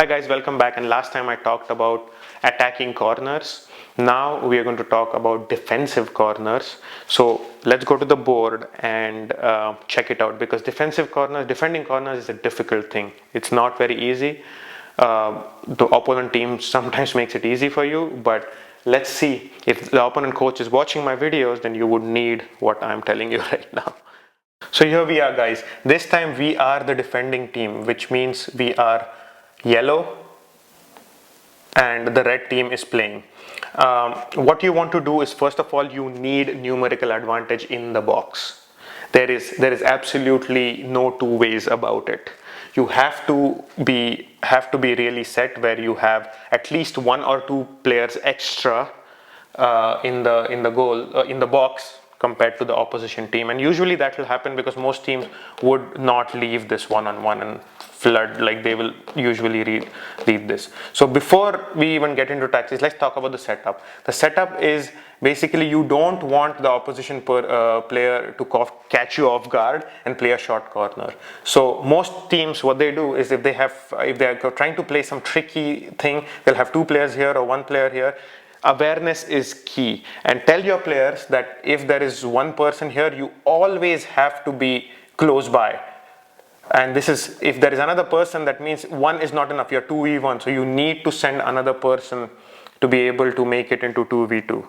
Hi guys, welcome back. And last time I talked about attacking corners. Now we are going to talk about defensive corners. So let's go to the board and check it out, because defending corners is a difficult thing. It's not very easy. The opponent team sometimes makes it easy for you, but let's see. If the opponent coach is watching my videos, then you would need what I'm telling you right now. So here we are, guys. This time we are the defending team, which means we are yellow and the red team is playing. What you want to do is, first of all, you need numerical advantage in the box. There is absolutely no two ways about it. You have to be really set where you have at least one or two players extra in the box compared to the opposition team, and usually that will happen because most teams would not leave this one-on-one and flood like they will usually leave this. So before we even get into tactics, let's talk about the setup. The setup is basically you don't want the opposition player to catch you off guard and play a short corner. So most teams, what they do is if they are trying to play some tricky thing, they'll have two players here or one player here. Awareness is key, and tell your players that if there is one person here, you always have to be close by. And this is, if there is another person, that means one is not enough. You're 2v1, so you need to send another person to be able to make it into 2v2.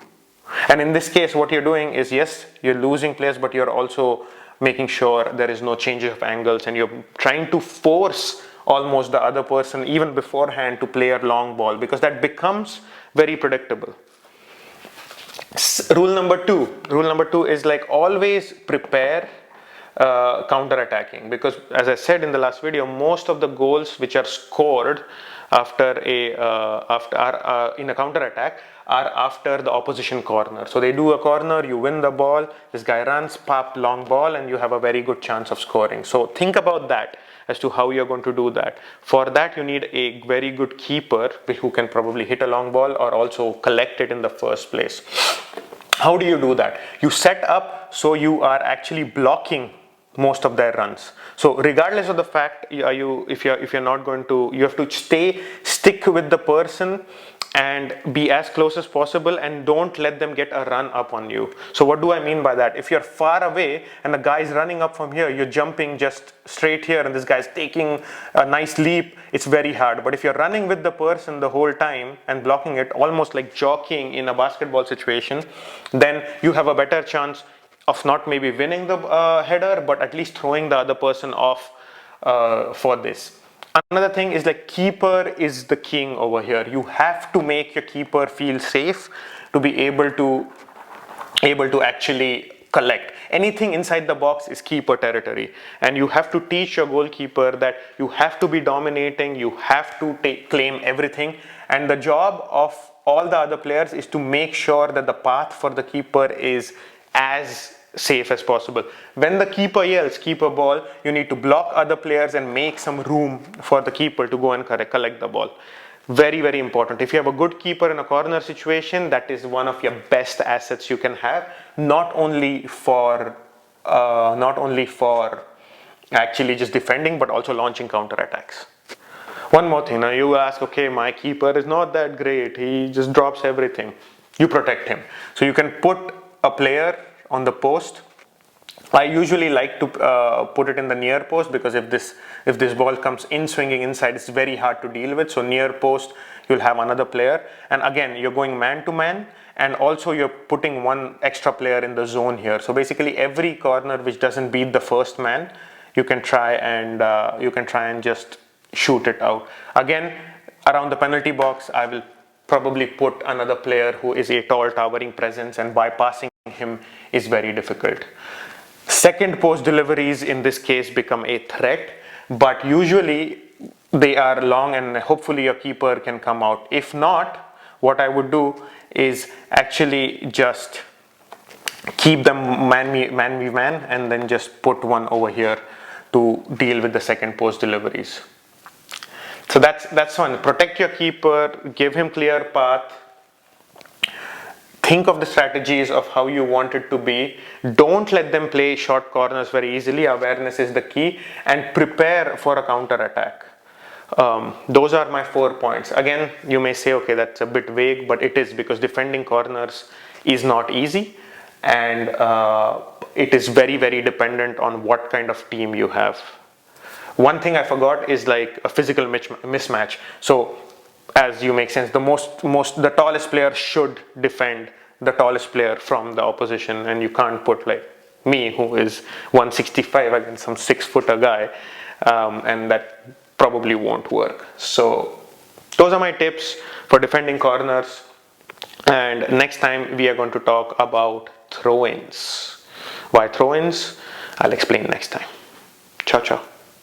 And in this case, what you're doing is, yes, you're losing players, but you're also making sure there is no change of angles, and you're trying to force almost the other person even beforehand to play a long ball, because that becomes very predictable. Rule number two is, like, always prepare counter-attacking, because as I said in the last video, most of the goals which are scored in a counter-attack are after the opposition corner. So they do a corner, you win the ball, this guy runs, pop, long ball, and you have a very good chance of scoring. So think about that as to how you're going to do that. For that, you need a very good keeper who can probably hit a long ball or also collect it in the first place. How do you do that? You set up so you are actually blocking most of their runs. So regardless of the fact, if you're not going to, you have to stick with the person and be as close as possible, and don't let them get a run up on you. So what do I mean by that? If you're far away and the guy is running up from here, you're jumping just straight here and this guy's taking a nice leap, it's very hard. But if you're running with the person the whole time and blocking it, almost like jockeying in a basketball situation, then you have a better chance of not maybe winning the header, but at least throwing the other person off for this. Another thing is, like, keeper is the king over here. You have to make your keeper feel safe to be able to actually collect. Anything inside the box is keeper territory, and you have to teach your goalkeeper that you have to be dominating, you have to claim everything, and the job of all the other players is to make sure that the path for the keeper is as safe as possible. When the keeper yells keeper ball, you need to block other players and make some room for the keeper to go and collect the ball. Very, very important. If you have a good keeper in a corner situation, that is one of your best assets you can have, not only for actually just defending, but also launching counter attacks. One more thing. Now you ask, okay, my keeper is not that great, he just drops everything. You protect him. So you can put a player on the post. I usually like to put it in the near post, because if this ball comes in swinging inside, it's very hard to deal with. So near post, you'll have another player, and again you're going man to man, and also you're putting one extra player in the zone here. So basically every corner which doesn't beat the first man, you can try and just shoot it out. Again, around the penalty box, I will probably put another player who is a tall towering presence, and bypassing him is very difficult. Second post deliveries in this case become a threat, but usually they are long, and hopefully your keeper can come out. If not, what I would do is actually just keep them man and then just put one over here to deal with the second post deliveries. So that's one. Protect your keeper, give him clear path. Think of the strategies of how you want it to be. Don't let them play short corners very easily. Awareness is the key, and prepare for a counter attack. Those are my 4 points. Again, you may say, okay, that's a bit vague, but it is, because defending corners is not easy, and it is very, very dependent on what kind of team you have. One thing I forgot is like a physical mismatch. So, as you make sense, the tallest player should defend the tallest player from the opposition, and you can't put like me, who is 165, against some 6-footer guy, and that probably won't work. So those are my tips for defending corners, and next time we are going to talk about throw-ins. Why throw-ins? I'll explain next time. Ciao ciao.